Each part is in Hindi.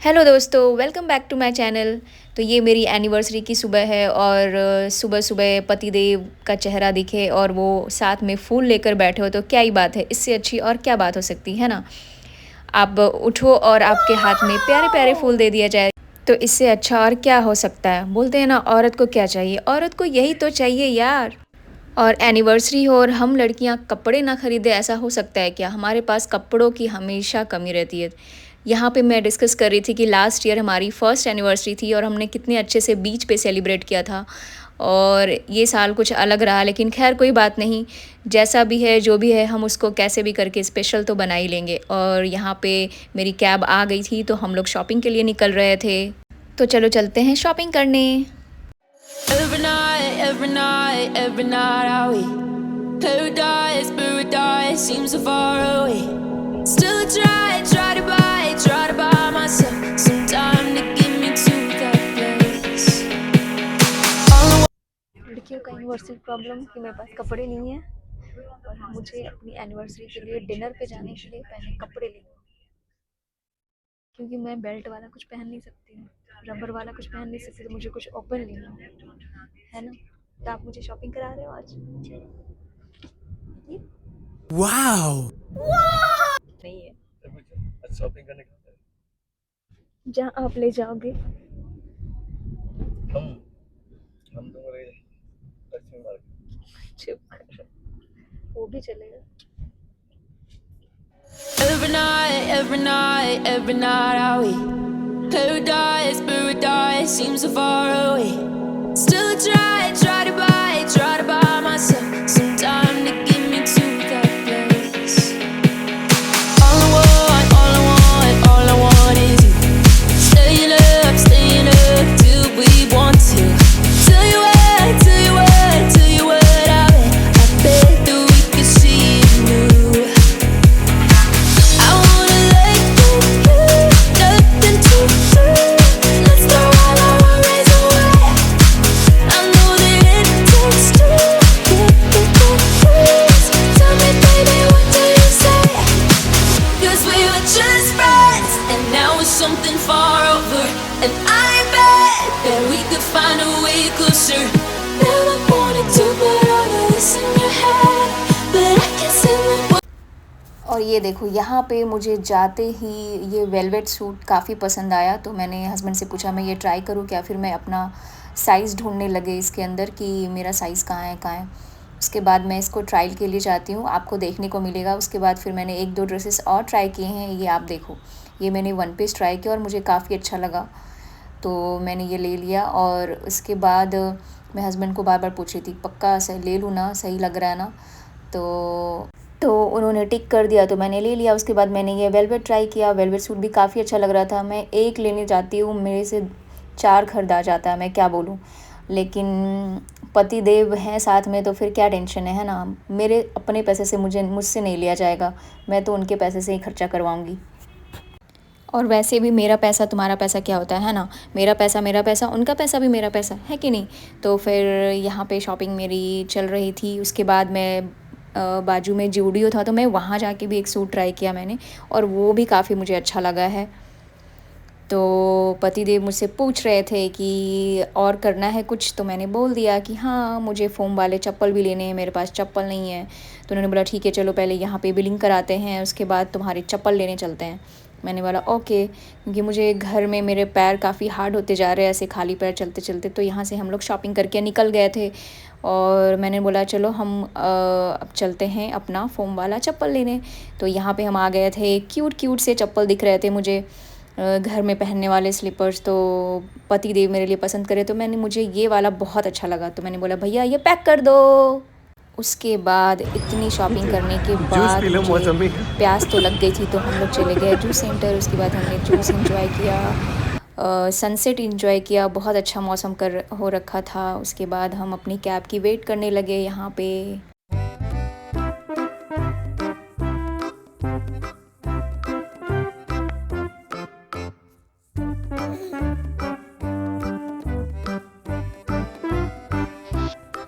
हेलो दोस्तों, welcome back to my channel. तो ये मेरी एनिवर्सरी की सुबह है और सुबह सुबह पतिदेव का चेहरा दिखे और वो साथ में फूल लेकर बैठे हो तो क्या ही बात है। इससे अच्छी और क्या बात हो सकती है ना। आप उठो और आपके हाथ में प्यारे प्यारे फूल दे दिया जाए तो इससे अच्छा और क्या हो सकता है। बोलते हैं ना, औरत को क्या चाहिए, औरत को यही तो चाहिए यार। और एनिवर्सरी हो और हम लड़कियां कपड़े ना खरीदें, ऐसा हो सकता है क्या? हमारे पास कपड़ों की हमेशा कमी रहती है। यहाँ पे मैं डिस्कस कर रही थी कि लास्ट ईयर हमारी फर्स्ट एनिवर्सरी थी और हमने कितने अच्छे से बीच पे सेलिब्रेट किया था। और ये साल कुछ अलग रहा, लेकिन खैर कोई बात नहीं। जैसा भी है जो भी है, हम उसको कैसे भी करके स्पेशल तो बना ही लेंगे। और यहाँ पे मेरी कैब आ गई थी तो हम लोग शॉपिंग के लिए निकल रहे थे। तो चलो चलते हैं शॉपिंग करने। Every night, every night, every night I wait. Paradise, paradise seems so far away. Still try to buy myself some time to get me to that place. All I लड़कियों का यूनिवर्सल प्रॉब्लम कि मेरे पास कपड़े नहीं है और मुझे अपनी एनिवर्सरी के लिए डिनर पे जाने के लिए पहले कपड़े लेने, क्योंकि मैं बेल्ट वाला कुछ पहन नहीं सकती हूँ, रबर वाला कुछ पहन नहीं सकती, तो मुझे कुछ ओपन लेना है ना। तो आप मुझे शॉपिंग करा रहे हो आज? ये Wow! नहीं है, आज शॉपिंग करने का जहाँ आप ले जाओगे। हम हम तो गए लक्ष्मी मार्केट। चुप करो, वो भी चलेगा। every night, every night, every night I wait. Paradise, paradise seems so far away. Still try to buy myself some time to get me to that place. All I want, all I want is you. Staying up till we want to. Tell you what, I bet that we could see it new. I wanna let you do, nothing to do. Let's throw all our worries away. I know that it takes two to get the breeze. Tell me, baby, what do you say? 'Cause we were just friends, and now it's something far over. And I bet that we could find a way closer. Never wanted to put all of this in your head, but I can see what. और ये देखो, यहाँ पे मुझे जाते ही ये वेलवेट सूट काफ़ी पसंद आया, तो मैंने हस्बैंड से पूछा मैं ये ट्राई करूँ क्या। फिर मैं अपना साइज़ ढूंढने लगे इसके अंदर कि मेरा साइज़ कहाँ है। उसके बाद मैं इसको ट्रायल के लिए जाती हूँ, आपको देखने को मिलेगा। उसके बाद फिर मैंने एक दो ड्रेसेस और ट्राई किए हैं। ये आप देखो, ये मैंने वन पीस ट्राई किया और मुझे काफ़ी अच्छा लगा, तो मैंने ये ले लिया। और उसके बाद मैं हस्बैंड को बार बार पूछ रही थी, पक्का सही ले लूँ ना, सही लग रहा है ना। तो उन्होंने टिक कर दिया, तो मैंने ले लिया। उसके बाद मैंने ये वेलवेट ट्राई किया, वेलवेट सूट भी काफ़ी अच्छा लग रहा था। मैं एक लेने जाती हूँ, मेरे से 4 खरीदा जाता है, मैं क्या बोलूँ। लेकिन पति देव हैं साथ में तो फिर क्या टेंशन है ना। मेरे अपने पैसे से मुझसे नहीं लिया जाएगा, मैं तो उनके पैसे से ही खर्चा करवाऊँगी। और वैसे भी मेरा पैसा तुम्हारा पैसा क्या होता है ना। मेरा पैसा, उनका पैसा भी मेरा पैसा है कि नहीं। तो फिर यहाँ पे शॉपिंग मेरी चल रही थी। उसके बाद मैं बाजू में जूडियो था, तो मैं वहाँ जाके भी एक सूट ट्राई किया मैंने, और वो भी काफ़ी मुझे अच्छा लगा है। तो पतिदेव मुझसे पूछ रहे थे कि और करना है कुछ, तो मैंने बोल दिया कि हाँ, मुझे फ़ोम वाले चप्पल भी लेने हैं, मेरे पास चप्पल नहीं है। तो उन्होंने बोला ठीक है, चलो पहले यहाँ पे बिलिंग कराते हैं, उसके बाद तुम्हारी चप्पल लेने चलते हैं। मैंने बोला ओके, क्योंकि मुझे घर में मेरे पैर काफ़ी हार्ड होते जा रहे हैं ऐसे खाली पैर चलते चलते। तो यहाँ से हम लोग शॉपिंग करके निकल गए थे और मैंने बोला चलो हम अब चलते हैं अपना फ़ोम वाला चप्पल लेने। तो यहाँ पे हम आ गए थे। क्यूट से चप्पल दिख रहे थे मुझे, घर में पहनने वाले स्लीपर्स। तो पति देव मेरे लिए पसंद करे, तो मुझे ये वाला बहुत अच्छा लगा, तो मैंने बोला भैया ये पैक कर दो। उसके बाद इतनी शॉपिंग करने के बाद मुझे प्यास तो लग गई थी, तो हम लोग चले गए जूस सेंटर। उसके बाद हमने जूस एंजॉय किया, सनसेट एंजॉय किया, बहुत अच्छा मौसम हो रखा था। उसके बाद हम अपनी कैब की वेट करने लगे यहाँ पे।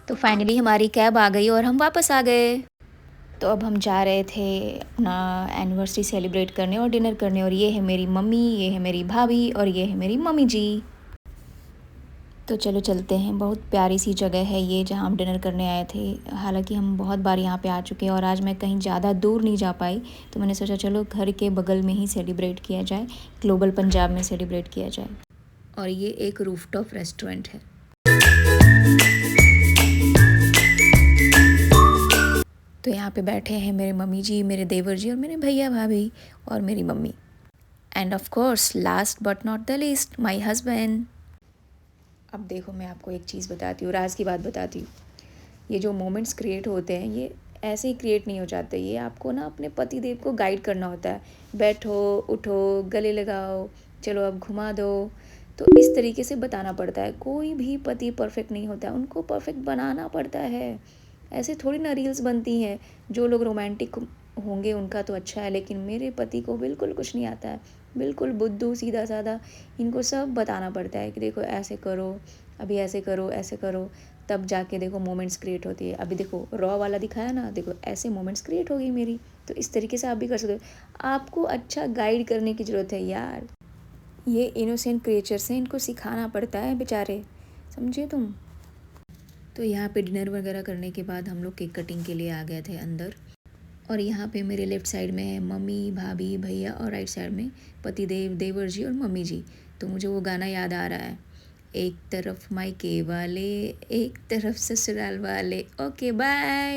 तो फाइनली हमारी कैब आ गई और हम वापस आ गए। तो अब हम जा रहे थे अपना एनिवर्सरी सेलिब्रेट करने और डिनर करने, और ये है मेरी मम्मी, ये है मेरी भाभी और ये है मेरी मम्मी जी। तो चलो चलते हैं। बहुत प्यारी सी जगह है ये जहाँ हम डिनर करने आए थे। हालांकि हम बहुत बार यहाँ पे आ चुके हैं और आज मैं कहीं ज़्यादा दूर नहीं जा पाई, तो मैंने सोचा चलो घर के बगल में ही सेलिब्रेट किया जाए, ग्लोबल पंजाब में सेलिब्रेट किया जाए। और ये एक रूफटॉप रेस्टोरेंट है। तो यहाँ पे बैठे हैं मेरे मम्मी जी, मेरे देवर जी और मेरे भैया भाभी और मेरी mummy. End of course last but not the least my husband. अब देखो मैं आपको एक चीज़ बताती हूँ, राज की बात बताती हूँ। ये जो मोमेंट्स क्रिएट होते हैं ये ऐसे ही क्रिएट नहीं हो जाते, ये आपको ना अपने पति देव को गाइड करना होता है। बैठो, उठो, गले लगाओ, चलो अब घुमा दो, तो इस तरीके से बताना पड़ता है। कोई भी पति परफेक्ट नहीं होता है, उनको परफेक्ट बनाना पड़ता है। ऐसे थोड़ी ना रील्स बनती हैं। जो लोग रोमांटिक होंगे उनका तो अच्छा है, लेकिन मेरे पति को बिल्कुल कुछ नहीं आता है, बिल्कुल बुद्धू सीधा साधा। इनको सब बताना पड़ता है कि देखो ऐसे करो, अभी ऐसे करो, ऐसे करो, तब जाके देखो मोमेंट्स क्रिएट होती है। अभी देखो रॉ वाला दिखाया ना, देखो ऐसे मोमेंट्स क्रिएट हो गई मेरी। तो इस तरीके से आप भी कर सकते हो। आपको अच्छा गाइड करने की ज़रूरत है यार। ये इनोसेंट क्रिएचर्स हैं, इनको सिखाना पड़ता है बेचारे, समझे तुम। तो यहाँ पे डिनर वगैरह करने के बाद हम लोग केक कटिंग के लिए आ गए थे अंदर। और यहाँ पे मेरे लेफ़्ट साइड में है मम्मी, भाभी, भैया और राइट साइड में पति देव, देवर जी और मम्मी जी। तो मुझे वो गाना याद आ रहा है, एक तरफ मायके वाले, एक तरफ ससुराल वाले। Okay bye.